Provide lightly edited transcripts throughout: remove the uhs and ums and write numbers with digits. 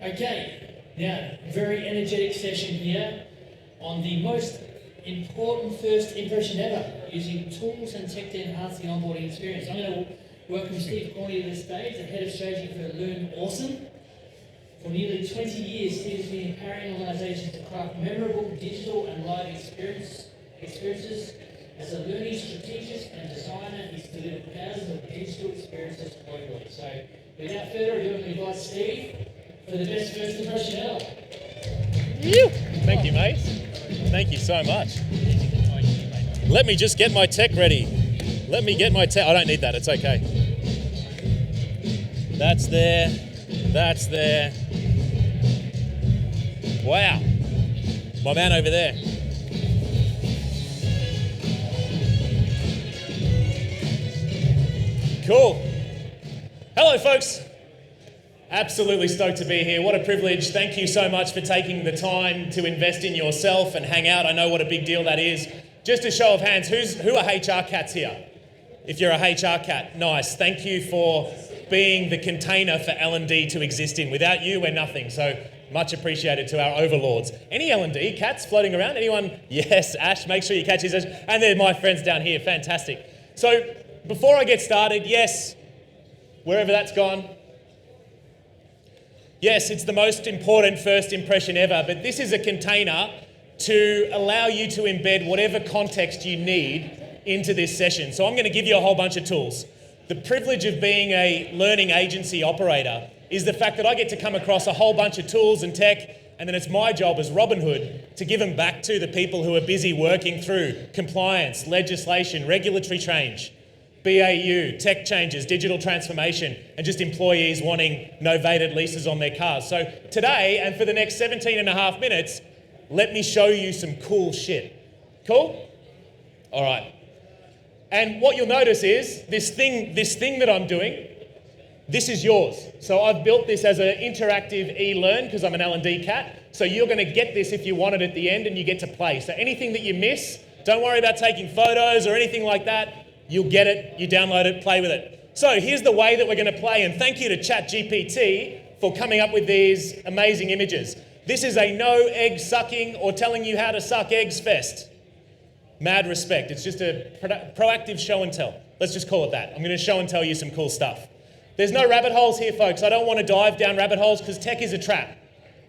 Okay, now, very energetic session here on the most important first impression ever, using tools and tech to enhance the onboarding experience. I'm going to welcome Steve Corney to the stage, the Head of Strategy for Learn Awesome. For nearly 20 years, Steve has been empowering organisations to craft memorable digital and live experiences. As a learning strategist and designer, he's delivered thousands of digital experiences globally. So, without further ado, I'm going to invite Steve for the best first impression ever. Thank you, mate. Thank you so much. Let me just get my tech ready. Let me get my tech. I don't need that. It's okay. That's there. That's there. Wow. My man over there. Cool. Hello, folks. Absolutely stoked to be here. What a privilege. Thank you so much for taking the time to invest in yourself and hang out. I know what a big deal that is. Just a show of hands, who are HR cats here? If you're a HR cat, nice. Thank you for being the container for L&D to exist in. Without you, we're nothing. So much appreciated to our overlords. Any L&D cats floating around? Anyone? Yes, Ash, make sure you catch his. And they're my friends down here. Fantastic. So before I get started, yes, wherever that's gone, yes, it's the most important first impression ever, but this is a container to allow you to embed whatever context you need into this session. So I'm going to give you a whole bunch of tools. The privilege of being a learning agency operator is the fact that I get to come across a whole bunch of tools and tech, and then it's my job as Robin Hood to give them back to the people who are busy working through compliance, legislation, regulatory change, BAU, tech changes, digital transformation, and just employees wanting novated leases on their cars. So today, and for the next 17 and a half minutes, let me show you some cool shit. Cool? All right. And what you'll notice is this thing that I'm doing, this is yours. So I've built this as an interactive e-learn because I'm an L&D cat. So you're going to get this if you want it at the end and you get to play. So anything that you miss, don't worry about taking photos or anything like that. You'll get it, you download it, play with it. So here's the way that we're going to play, and thank you to ChatGPT for coming up with these amazing images. This is a no egg sucking or telling you how to suck eggs fest. Mad respect. It's just a proactive show and tell. Let's just call it that. I'm going to show and tell you some cool stuff. There's no rabbit holes here, folks. I don't want to dive down rabbit holes because tech is a trap.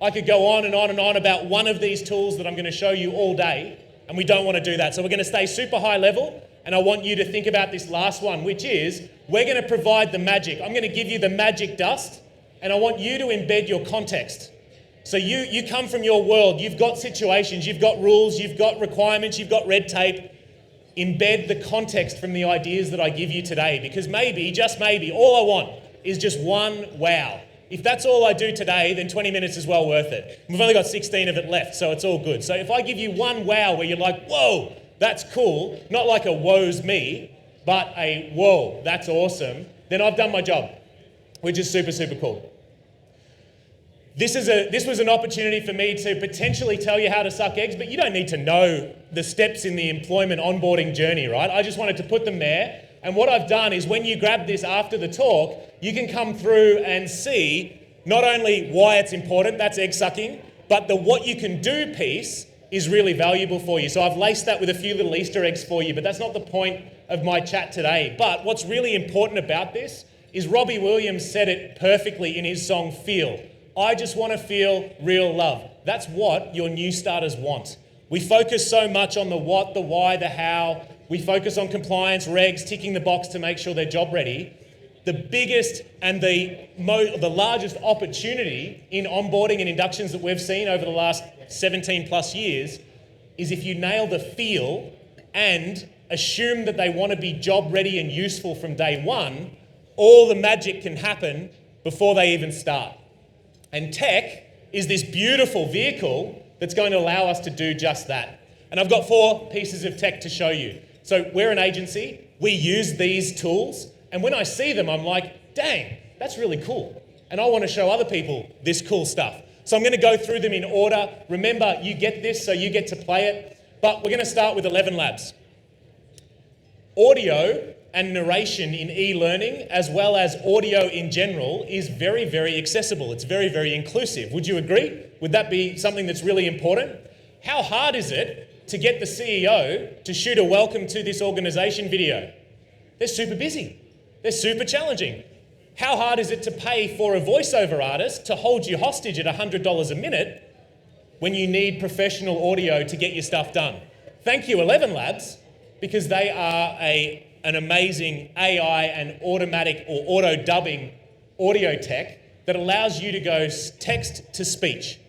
I could go on and on and on about one of these tools that I'm going to show you all day, and we don't want to do that. So we're going to stay super high level. And I want you to think about this last one, which is we're going to provide the magic. I'm going to give you the magic dust, and I want you to embed your context. So you come from your world. You've got situations, you've got rules, you've got requirements, you've got red tape. Embed the context from the ideas that I give you today, because maybe, just maybe, all I want is just one wow. If that's all I do today, then 20 minutes is well worth it. We've only got 16 of it left, so it's all good. So if I give you one wow where you're like, whoa, that's cool, not like a woe's me, but a whoa, that's awesome, then I've done my job, which is super, super cool. This was an opportunity for me to potentially tell you how to suck eggs, but you don't need to know the steps in the employment onboarding journey, right? I just wanted to put them there. And what I've done is when you grab this after the talk, you can come through and see not only why it's important, that's egg sucking, but the what you can do piece is really valuable for you. So I've laced that with a few little Easter eggs for you, but that's not the point of my chat today. But what's really important about this is Robbie Williams said it perfectly in his song Feel. I just want to feel real love. That's what your new starters want. We focus so much on the what, the why, the how. We focus on compliance, regs, ticking the box to make sure they're job ready. The biggest and the largest opportunity in onboarding and inductions that we've seen over the last 17 plus years is if you nail the feel and assume that they want to be job ready and useful from day one, all the magic can happen before they even start. And tech is this beautiful vehicle that's going to allow us to do just that. And I've got 4 pieces of tech to show you. So we're an agency, we use these tools, and when I see them, I'm like, dang, that's really cool. And I want to show other people this cool stuff. So I'm going to go through them in order. Remember, you get this, so you get to play it. But we're going to start with 11 Labs. Audio and narration in e-learning, as well as audio in general, is very, very accessible. It's very, very inclusive. Would you agree? Would that be something that's really important? How hard is it to get the CEO to shoot a welcome to this organisation video? They're super busy. They're super challenging. How hard is it to pay for a voiceover artist to hold you hostage at $100 a minute when you need professional audio to get your stuff done? Thank you, 11 Labs, because they are an amazing AI and automatic or auto-dubbing audio tech that allows you to go text to speech.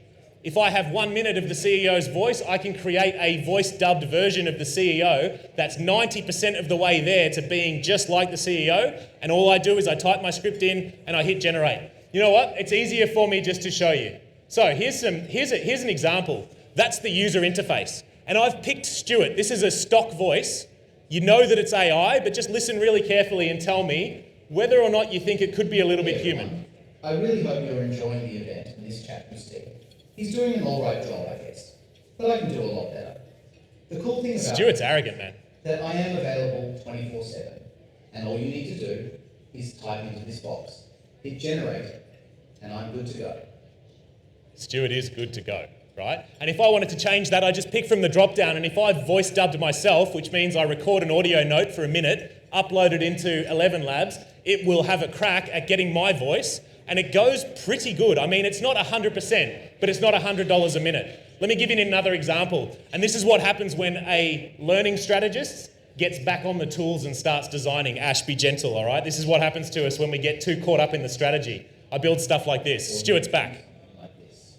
If I have 1 minute of the CEO's voice, I can create a voice-dubbed version of the CEO that's 90% of the way there to being just like the CEO, and all I do is I type my script in and I hit generate. You know what? It's easier for me just to show you. So here's an example. That's the user interface. And I've picked Stuart. This is a stock voice. You know that it's AI, but just listen really carefully and tell me whether or not you think it could be a little bit human. I really hope you're enjoying the event and this chat with Steve. He's doing an alright job, I guess, but I can do a lot better. The cool thing about Stuart's arrogant, man. that I am available 24/7, and all you need to do is type into this box, hit generate, and I'm good to go. Stuart is good to go, right? And if I wanted to change that, I just pick from the drop down, and if I've voice dubbed myself, which means I record an audio note for a minute, upload it into 11 Labs, it will have a crack at getting my voice, and it goes pretty good. I mean, it's not 100%, but it's not $100 a minute. Let me give you another example. And this is what happens when a learning strategist gets back on the tools and starts designing. Ash, be gentle, all right? This is what happens to us when we get too caught up in the strategy. I build stuff like this. Stuart's back. Like this.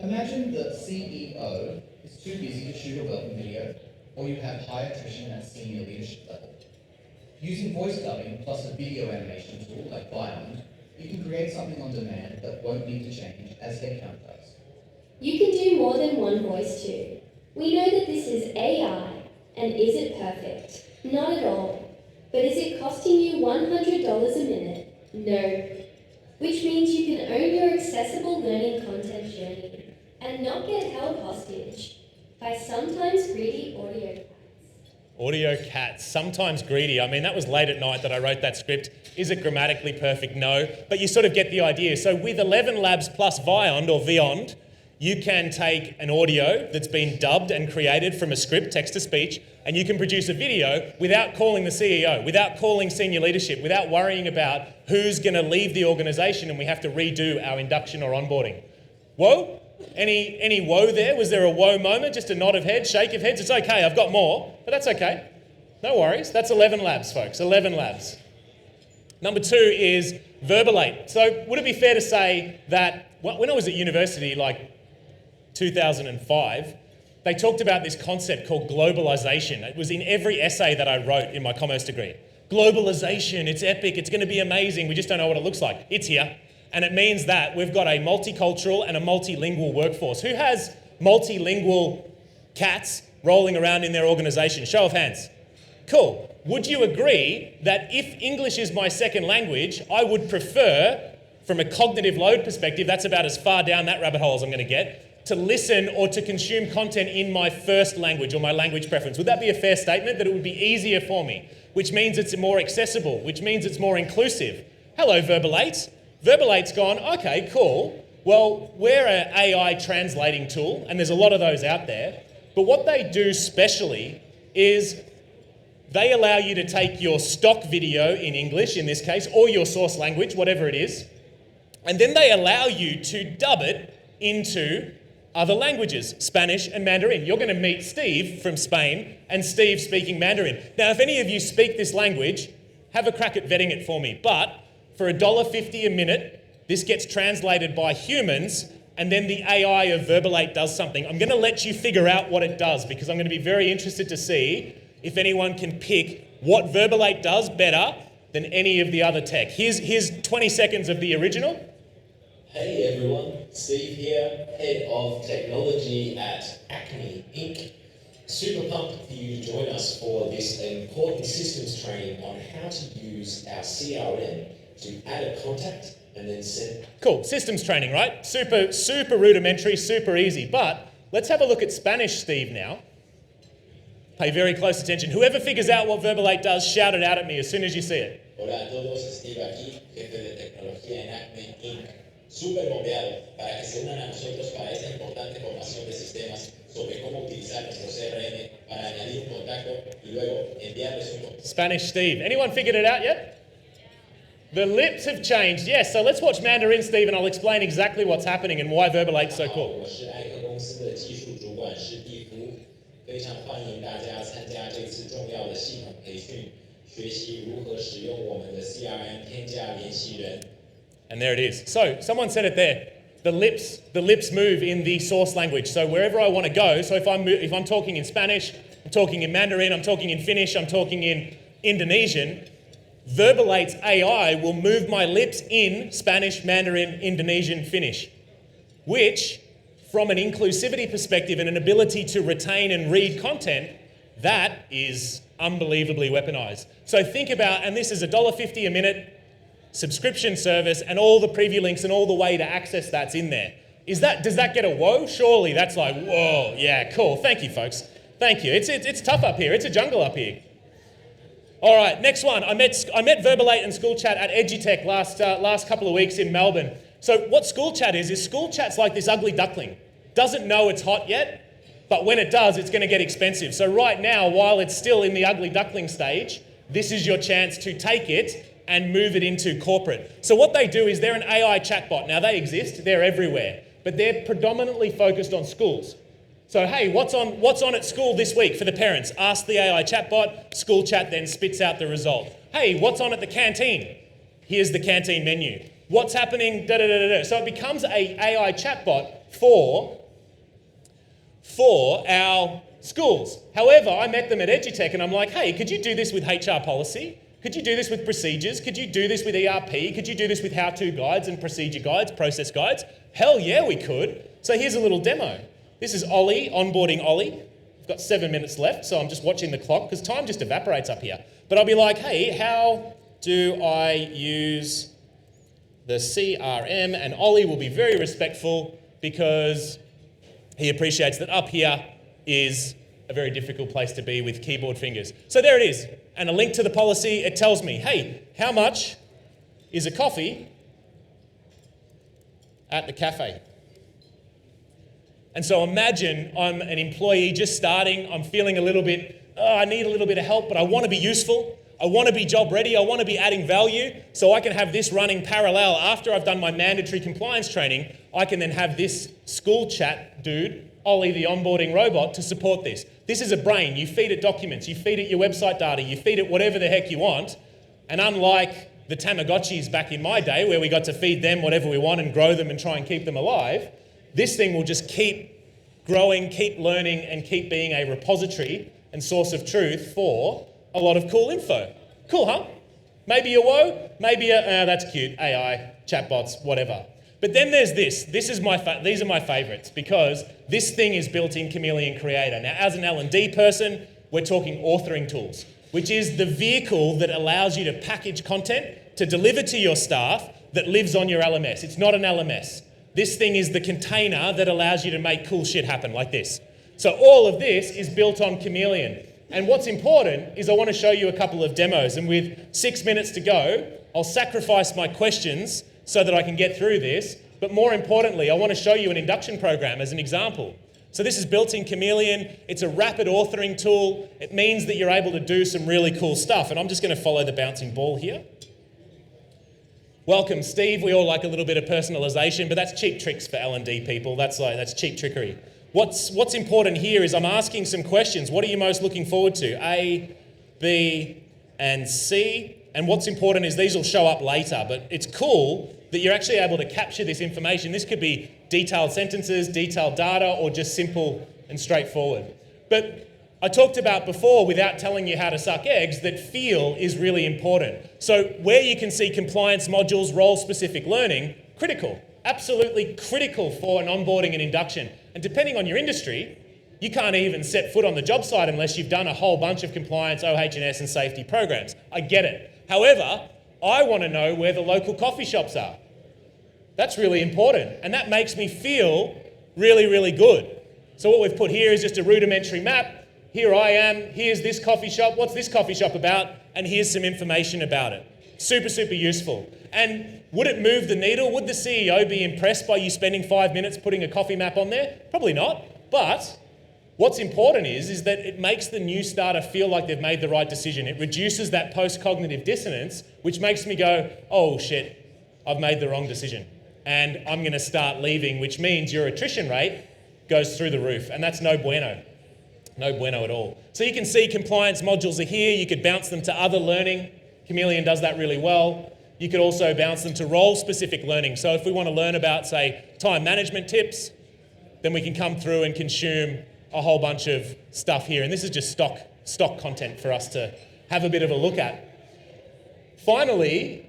Imagine the CEO is too busy to shoot a welcome video, or you have high attrition at senior leadership level. Using voice dubbing plus a video animation tool like Beyond, you can create something on demand that won't need to change as headcount does. You can do more than one voice too. We know that this is AI, and is it perfect? Not at all. But is it costing you $100 a minute? No. Which means you can own your accessible learning content journey and not get held hostage by sometimes greedy audio cats. Audio cats, sometimes greedy. I mean, that was late at night that I wrote that script. Is it grammatically perfect? No. But you sort of get the idea. So with 11 Labs plus Viond or Viond, you can take an audio that's been dubbed and created from a script, text to speech, and you can produce a video without calling the CEO, without calling senior leadership, without worrying about who's going to leave the organisation and we have to redo our induction or onboarding. Whoa? Any whoa there? Was there a whoa moment? Just a nod of head, shake of heads? It's okay, I've got more, but that's okay. No worries. That's 11 Labs, folks. 11 Labs. Number 2 is Verbalate. So would it be fair to say that when I was at university, like 2005, they talked about this concept called globalization. It was in every essay that I wrote in my commerce degree. Globalization, it's epic, it's going to be amazing, we just don't know what it looks like. It's here. And it means that we've got a multicultural and a multilingual workforce. Who has multilingual cats rolling around in their organisation? Show of hands. Cool. Would you agree that if English is my second language, I would prefer, from a cognitive load perspective, that's about as far down that rabbit hole as I'm going to get, to listen or to consume content in my first language or my language preference? Would that be a fair statement? That it would be easier for me, which means it's more accessible, which means it's more inclusive. Hello, Verbalate. Verbalate's gone, okay, cool. Well, we're an AI translating tool, and there's a lot of those out there, but what they do specially is they allow you to take your stock video in English, in this case, or your source language, whatever it is, and then they allow you to dub it into other languages, Spanish and Mandarin. You're going to meet Steve from Spain and Steve speaking Mandarin. Now, if any of you speak this language, have a crack at vetting it for me, but for $1.50 a minute, this gets translated by humans, and then the AI of Verbalate does something. I'm going to let you figure out what it does because I'm going to be very interested to see if anyone can pick what Verbalate does better than any of the other tech. Here's 20 seconds of the original. Hey everyone, Steve here, Head of Technology at Acme Inc. Super pumped for you to join us for this important systems training on how to use our CRM to add a contact and then send. Cool, systems training, right? Super rudimentary, super easy. But let's have a look at Spanish, Steve, now. Pay very close attention. Whoever figures out what Verbalate does, shout it out at me as soon as you see it. Hola a todos, Steve aquí, jefe de tecnología en Acme Inc. Súper bombeado para que se unan a nosotros para esta importante formación de sistemas sobre cómo utilizar nuestro CRM para añadir un contacto y luego enviarles un Spanish Steve. Anyone figured it out yet? The lips have changed. Yes, so let's watch Mandarin Steve and I'll explain exactly what's happening and why Verbalate's so cool. 我是艾克公司的技术主管史蒂夫，非常欢迎大家参加这次重要的系统培训，学习如何使用我们的 CRM 添加联系人。 And there it is. So someone said it there. The lips move in the source language. So wherever I want to go, so if I'm talking in Spanish, I'm talking in Mandarin, I'm talking in Finnish, I'm talking in Indonesian, Verbalate's AI will move my lips in Spanish, Mandarin, Indonesian, Finnish, which, from an inclusivity perspective and an ability to retain and read content, that is unbelievably weaponized. So think about, and this is $1.50 a minute subscription service, and all the preview links and all the way to access that's in there. Does that get a whoa? Surely that's like, whoa, yeah, cool. Thank you, folks. Thank you. It's tough up here. It's a jungle up here. All right, next one. I met Verbalate and School Chat at Edutech last couple of weeks in Melbourne. So what School Chat is School Chat's like this ugly duckling. Doesn't know it's hot yet, but when it does, it's going to get expensive. So right now, while it's still in the ugly duckling stage, this is your chance to take it and move it into corporate. So what they do is they're an AI chatbot. Now they exist, they're everywhere, but they're predominantly focused on schools. So hey, what's on at school this week for the parents? Ask the AI chatbot, School Chat then spits out the result. Hey, what's on at the canteen? Here's the canteen menu. What's happening, da da da da da. So it becomes a AI chatbot for our schools. However, I met them at Edutech and I'm like, hey, could you do this with HR policy? Could you do this with procedures? Could you do this with ERP? Could you do this with how-to guides and procedure guides, process guides? Hell yeah, we could. So here's a little demo. This is Ollie, onboarding Ollie. I've got 7 minutes left, so I'm just watching the clock because time just evaporates up here. But I'll be like, hey, how do I use the CRM? And Ollie will be very respectful because he appreciates that up here is a very difficult place to be with keyboard fingers. So there it is. And a link to the policy, it tells me, hey, how much is a coffee at the cafe? And so imagine I'm an employee just starting, I'm feeling a little bit, I need a little bit of help, but I want to be useful. I want to be job ready. I want to be adding value so I can have this running parallel. After I've done my mandatory compliance training, I can then have this School Chat dude, Ollie the onboarding robot, to support this. This is a brain. You feed it documents, you feed it your website data, you feed it whatever the heck you want. And unlike the Tamagotchis back in my day where we got to feed them whatever we want and grow them and try and keep them alive, this thing will just keep growing, keep learning, and keep being a repository and source of truth for a lot of cool info. Cool, huh? Maybe a whoa, maybe that's cute, AI, chatbots, whatever. But then there's this. These are my favorites because this thing is built in Chameleon Creator. Now, as an L&D person, we're talking authoring tools, which is the vehicle that allows you to package content to deliver to your staff that lives on your LMS. It's not an LMS. This thing is the container that allows you to make cool shit happen like this. So all of this is built on Chameleon. And what's important is I want to show you a couple of demos. And with 6 minutes to go, I'll sacrifice my questions so that I can get through this. But more importantly, I want to show you an induction program as an example. So this is built in Chameleon. It's a rapid authoring tool. It means that you're able to do some really cool stuff. And I'm just going to follow the bouncing ball here. Welcome, Steve. We all like a little bit of personalization, but that's cheap tricks for L&D people. That's cheap trickery. What's important here is I'm asking some questions. What are you most looking forward to? A, B, and C. And what's important is these will show up later, but it's cool that you're actually able to capture this information. This could be detailed sentences, detailed data, or just simple and straightforward. But I talked about before, without telling you how to suck eggs, that feel is really important. So where you can see compliance modules, role-specific learning, critical, absolutely critical for an onboarding and induction. And depending on your industry, you can't even set foot on the job site unless you've done a whole bunch of compliance, OH&S and safety programs. I get it. However, I want to know where the local coffee shops are. That's really important. And that makes me feel really, really good. So what we've put here is just a rudimentary map. here I am, here's this coffee shop, what's this coffee shop about, and here's some information about it. Super, super useful. And would it move the needle? Would the CEO be impressed by you spending 5 minutes putting a coffee map on there? Probably not. But what's important is that it makes the new starter feel like they've made the right decision. It reduces that post-cognitive dissonance, which makes me go, oh shit, I've made the wrong decision. And I'm going to start leaving, which means your attrition rate goes through the roof. And that's no bueno. No bueno at all. So you can see compliance modules are here. You could bounce them to other learning. Chameleon does that really well. You could also bounce them to role-specific learning. So if we want to learn about, say, time management tips, then we can come through and consume a whole bunch of stuff here. And this is just stock content for us to have a bit of a look at. Finally,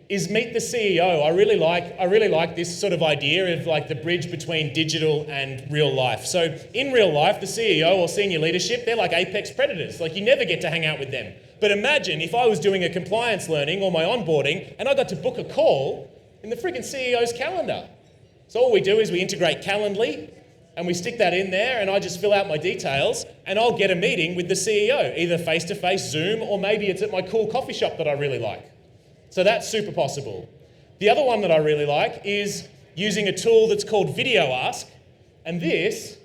is meet the CEO. I really like this sort of idea of like the bridge between digital and real life. So in real life, the CEO or senior leadership, they're like apex predators. Like you never get to hang out with them. But imagine if I was doing a compliance learning or my onboarding and I got to book a call in the freaking CEO's calendar. So all we do is we integrate Calendly and we stick that in there and I just fill out my details and I'll get a meeting with the CEO, either face-to-face, Zoom, or maybe it's at my cool coffee shop that I really like. So that's super possible. The other one that I really like is using a tool that's called Video Ask. And this,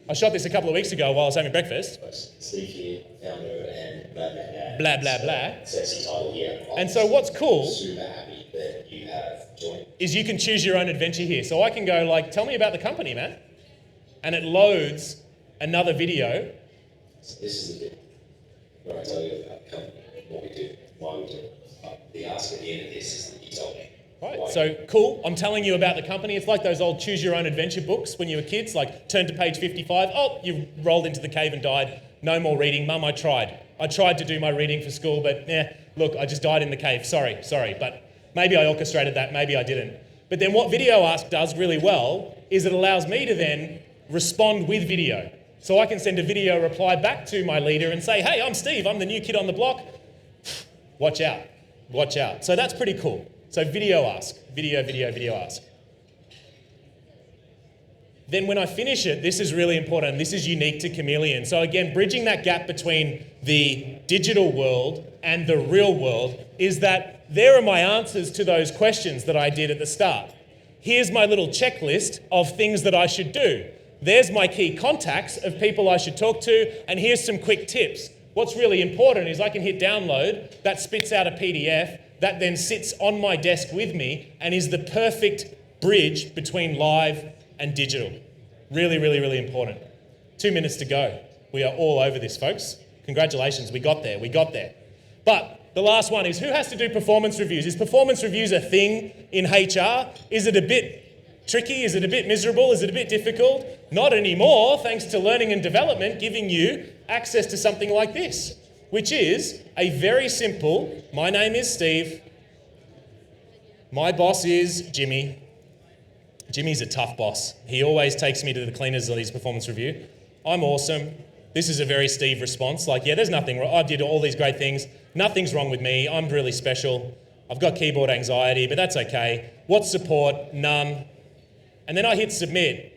I shot this a couple of weeks ago while I was having breakfast. Steve here, founder and blah, blah, blah. Blah, blah, blah. Sexy title here. And so what's cool Super happy that you have joined. is you can choose your own adventure here. So I can go like, tell me about the company, man. And it loads another video. So this is the bit where I tell you about the company, what we do, why we do it. The ask at the end of this is that you told me. Right, so cool. I'm telling you about the company. It's like those old choose your own adventure books when you were kids, like turn to page 55. Oh, you rolled into the cave and died. No more reading. Mum, I tried. I tried to do my reading for school, but look, I just died in the cave. Sorry. But maybe I orchestrated that, maybe I didn't. But then what Video Ask does really well is it allows me to then respond with video. So I can send a video reply back to my leader and say, hey, I'm Steve. I'm the new kid on the block. Watch out. Watch out. So that's pretty cool. So Video Ask. Video Ask. Then when I finish it, this is really important, and this is unique to Chameleon. So again, bridging that gap between the digital world and the real world is that there are my answers to those questions that I did at the start. Here's my little checklist of things that I should do. There's my key contacts of people I should talk to, and here's some quick tips. What's really important is I can hit download, that spits out a PDF, that then sits on my desk with me and is the perfect bridge between live and digital. Really, really, really important. 2 minutes to go. We are all over this, folks. Congratulations, we got there. But the last one is, who has to do performance reviews? Is performance reviews a thing in HR? Is it a bit tricky? Is it a bit miserable? Is it a bit difficult? Not anymore, thanks to learning and development giving you access to something like this, which is a very simple, my name is Steve, my boss is Jimmy. Jimmy's a tough boss. He always takes me to the cleaners on his performance review. I'm awesome. This is a very Steve response. Like, yeah, there's nothing wrong. I did all these great things. Nothing's wrong with me. I'm really special. I've got keyboard anxiety, but that's okay. What's support? None. And then I hit submit.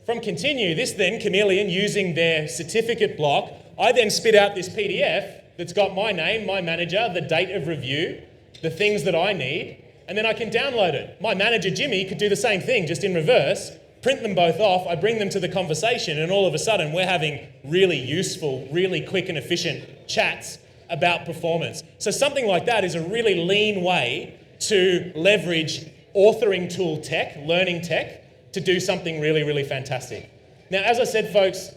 From continue, this then, Chameleon, using their certificate block, I then spit out this PDF that's got my name, my manager, the date of review, the things that I need, and then I can download it. My manager, Jimmy, could do the same thing, just in reverse, print them both off, I bring them to the conversation, and all of a sudden we're having really useful, really quick and efficient chats about performance. So something like that is a really lean way to leverage authoring tool tech, learning tech, to do something really, really fantastic. Now, as I said, folks,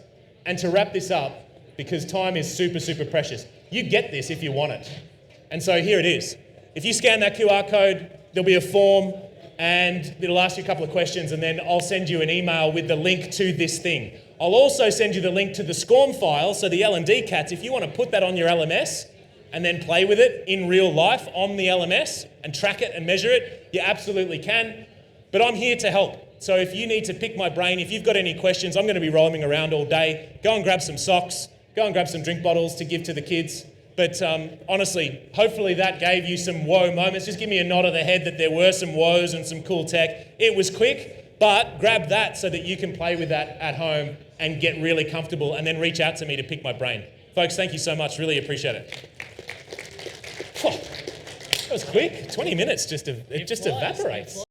and to wrap this up, because time is super, super precious, you get this if you want it. And so here it is. If you scan that QR code, there'll be a form and it'll ask you a couple of questions, and then I'll send you an email with the link to this thing. I'll also send you the link to the SCORM file, so the L&D cats, if you want to put that on your LMS and then play with it in real life on the LMS and track it and measure it, you absolutely can. But I'm here to help. So if you need to pick my brain, if you've got any questions, I'm going to be roaming around all day. Go and grab some socks, go and grab some drink bottles to give to the kids. But honestly, hopefully that gave you some whoa moments. Just give me a nod of the head that there were some woes and some cool tech. It was quick, But grab that so that you can play with that at home and get really comfortable, and then reach out to me to pick my brain. Folks, thank you so much. Really appreciate it. That was quick. 20 minutes just It flies. evaporates.